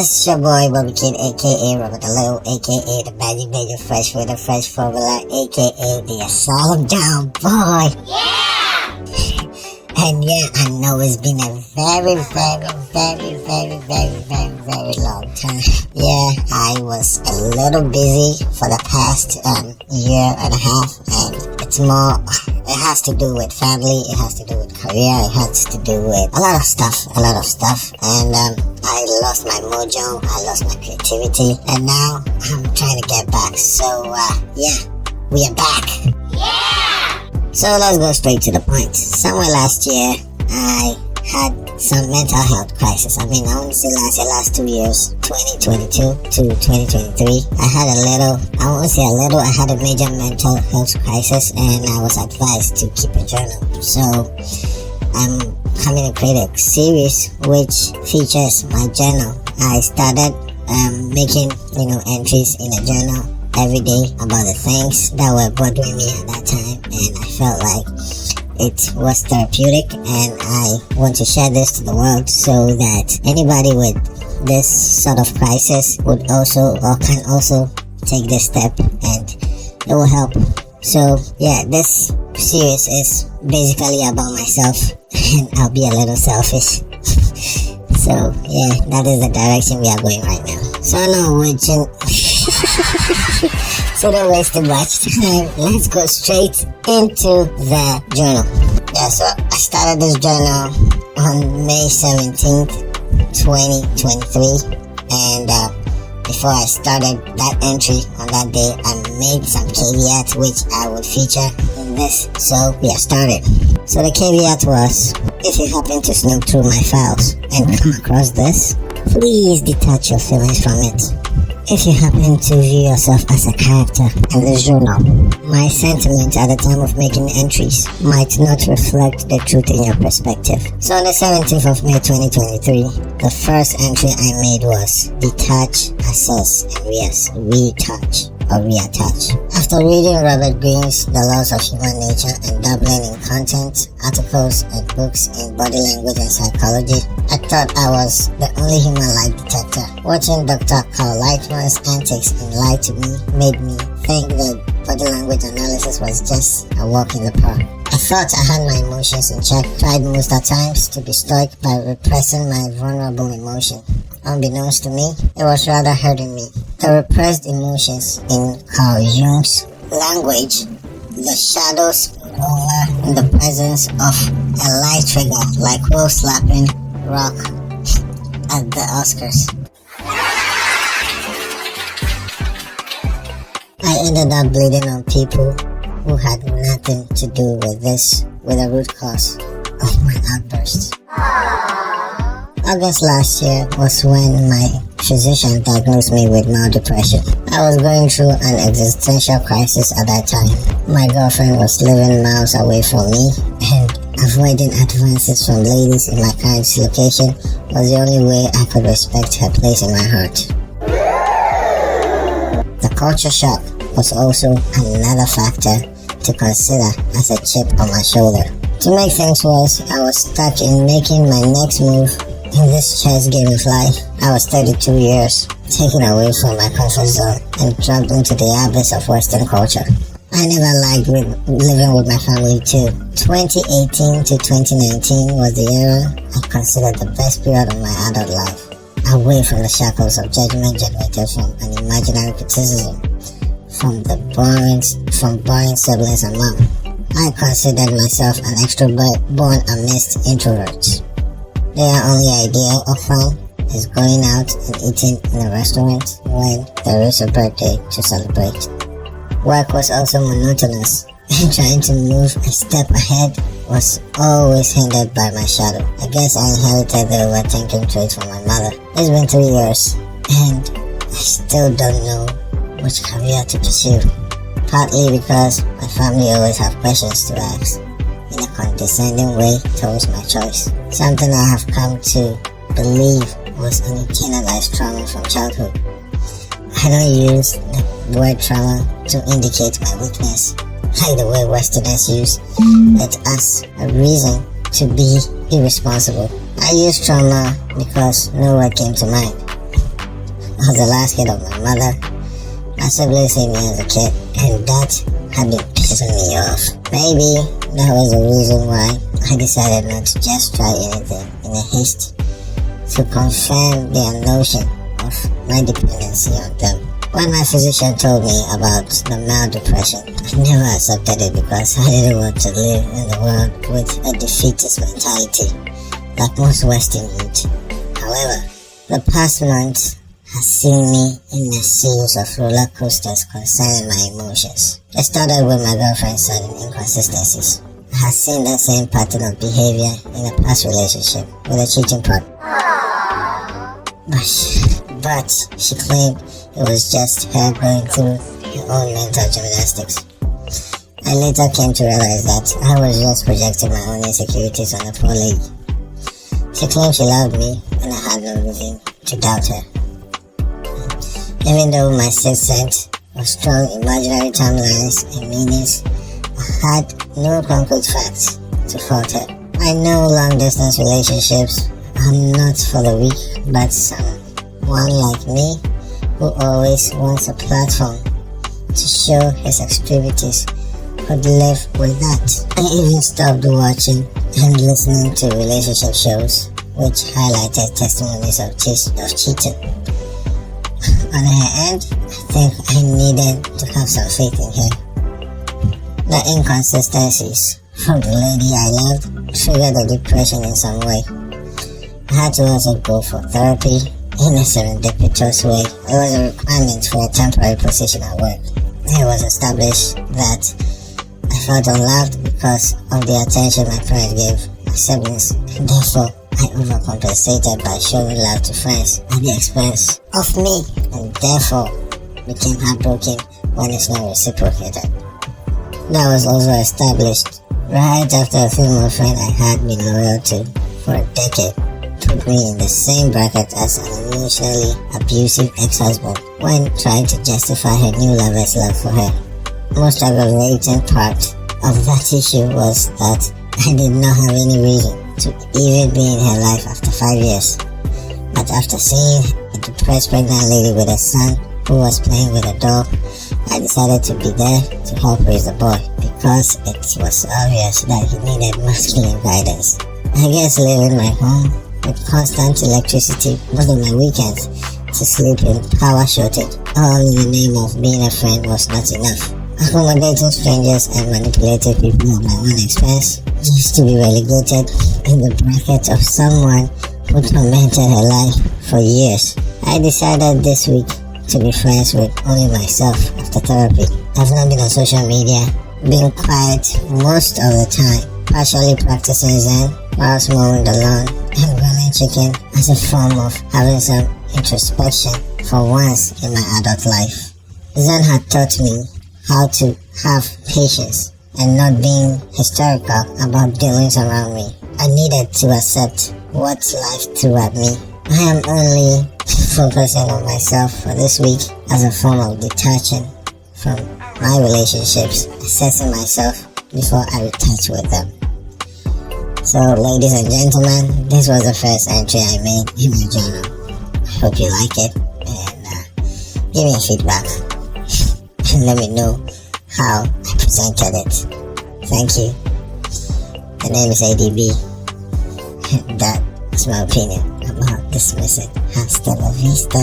It's your boy Bobby Kid, aka Robert the Little, aka the Magic Major Fresh with a Fresh Formula, aka the Asylum Down Boy. Yeah! And yeah, I know it's been a very long time. Yeah, I was a little busy for the past year and a half, and it's more, it has to do with family, it has to do with career, it has to do with a lot of stuff, and I lost my mojo, I lost my creativity, and now I'm trying to get back. So yeah, we are back. Yeah! So let's go straight to the point. Somewhere last year, I had some mental health crisis. I mean, I won't say last 2 years, 2022 to 2023. I had a major mental health crisis, and I was advised to keep a journal. So I'm coming to create a series which features my journal. I started making, entries in a journal every day about the things that were bothering me at that time, and I felt like it was therapeutic, and I want to share this to the world so that anybody with this sort of crisis would also or can also take this step, and it will help. So yeah, this series is basically about myself, and I'll be a little selfish. So yeah, that is the direction we are going right now. So so don't waste too much time. Let's go straight into the journal. Yeah, so I started this journal on May 17th, 2023. And before I started that entry on that day, I made some caveats which I would feature in this. So we are started. So the caveat was, if you happen to snoop through my files and come across this, please detach your feelings from it. If you happen to view yourself as a character in this journal, my sentiments at the time of making entries might not reflect the truth in your perspective. So on the 17th of May 2023, the first entry I made was detach, assess, and retouch or reattach. After reading Robert Greene's The Laws of Human Nature and dabbling in content, articles, and books in body language and psychology, I thought I was the only human lie detector. Watching Dr. Carl Lightman's antics in Lie to Me made me think that body language analysis was just a walk in the park. I thought I had my emotions in check, tried most at times to be stoic by repressing my vulnerable emotion. Unbeknownst to me, it was rather hurting me. The repressed emotions in Carl Jung's language, the shadows over in the presence of a light trigger like Will slapping rock at the Oscars. I ended up bleeding on people who had nothing to do with the root cause of my outburst. August last year was when my physician diagnosed me with mild depression. I was going through an existential crisis at that time. My girlfriend was living miles away from me, and avoiding advances from ladies in my current location was the only way I could respect her place in my heart. The culture shock was also another factor to consider as a chip on my shoulder. To make things worse, I was stuck in making my next move in this chess game of life. I was 32 years, taken away from my comfort zone and dropped into the abyss of Western culture. I never liked living with my family too. 2018 to 2019 was the era I considered the best period of my adult life, away from the shackles of judgment generated from an imaginary criticism from boring siblings and mom. I considered myself an extrovert born amidst introverts. Their only idea of fun is going out and eating in a restaurant when there is a birthday to celebrate. Work was also monotonous, and trying to move a step ahead was always hindered by my shadow. I guess I inherited the overthinking trait from my mother. It's been 3 years, and I still don't know which career to pursue. Partly because my family always have questions to ask in a condescending way towards my choice. Something I have come to believe was an internalized trauma from childhood. I don't use the word trauma to indicate my weakness, like the way Westerners use it as a reason to be irresponsible. I use trauma because no word came to mind. I was the last kid of my mother. My siblings hate me as a kid, and that had been pissing me off. Maybe that was the reason why I decided not to just try anything in a haste to confirm their notion of my dependency on them. When my physician told me about the mild depression, I never accepted it because I didn't want to live in the world with a defeatist mentality like most Western youth. However, the past month has seen me in a series of roller coasters concerning my emotions. It started with my girlfriend's sudden inconsistencies. I had seen that same pattern of behavior in a past relationship with a cheating partner. But she claimed it was just her going through her own mental gymnastics. I later came to realize that I was just projecting my own insecurities on the poor lady. She claimed she loved me and I had no reason to doubt her. Even though my sixth sense of strong imaginary timelines and meanings, I had no concrete facts to fault her. I know long distance relationships are not for the weak, but someone like me who always wants a platform to show his extremities could live with that. I even stopped watching and listening to relationship shows which highlighted testimonies of cheating. On her end, I think I needed to have some faith in her. The inconsistencies from the lady I loved triggered the depression in some way. I had to also go for therapy in a serendipitous way. It was a requirement for a temporary position at work. It was established that I felt unloved because of the attention my parents gave my siblings, and therefore I overcompensated by showing love to friends at the expense of me, and therefore became heartbroken when it's not reciprocated. That was also established right after a female friend I had been loyal to for a decade put me in the same bracket as an emotionally abusive ex-husband when trying to justify her new lover's love for her. Most aggravating part of that issue was that I did not have any reason to even be in her life after 5 years. But after seeing a depressed pregnant lady with a son who was playing with a doll, I decided to be there to help raise the boy because it was obvious that he needed masculine guidance. I guess living my home with constant electricity most of my weekends to sleep in power shortage, all in the name of being a friend, was not enough. Accommodating strangers and manipulating people at my own expense just to be relegated in the bracket of someone who tormented her life for years. I decided this week to be friends with only myself after therapy. I've not been on social media, being quiet most of the time, partially practicing Zen whilst mowing the lawn and grilling chicken as a form of having some introspection for once in my adult life. Zen had taught me how to have patience and not being hysterical about dealings around me. I needed to accept what life threw at me. I am only focusing on myself for this week as a form of detaching from my relationships, assessing myself before I retouch with them. So, ladies and gentlemen, this was the first entry I made in my journal. I hope you like it, and give me feedback and let me know how I presented it. Thank you. The name is ADB. That is my opinion about dismissing. Hasta la vista.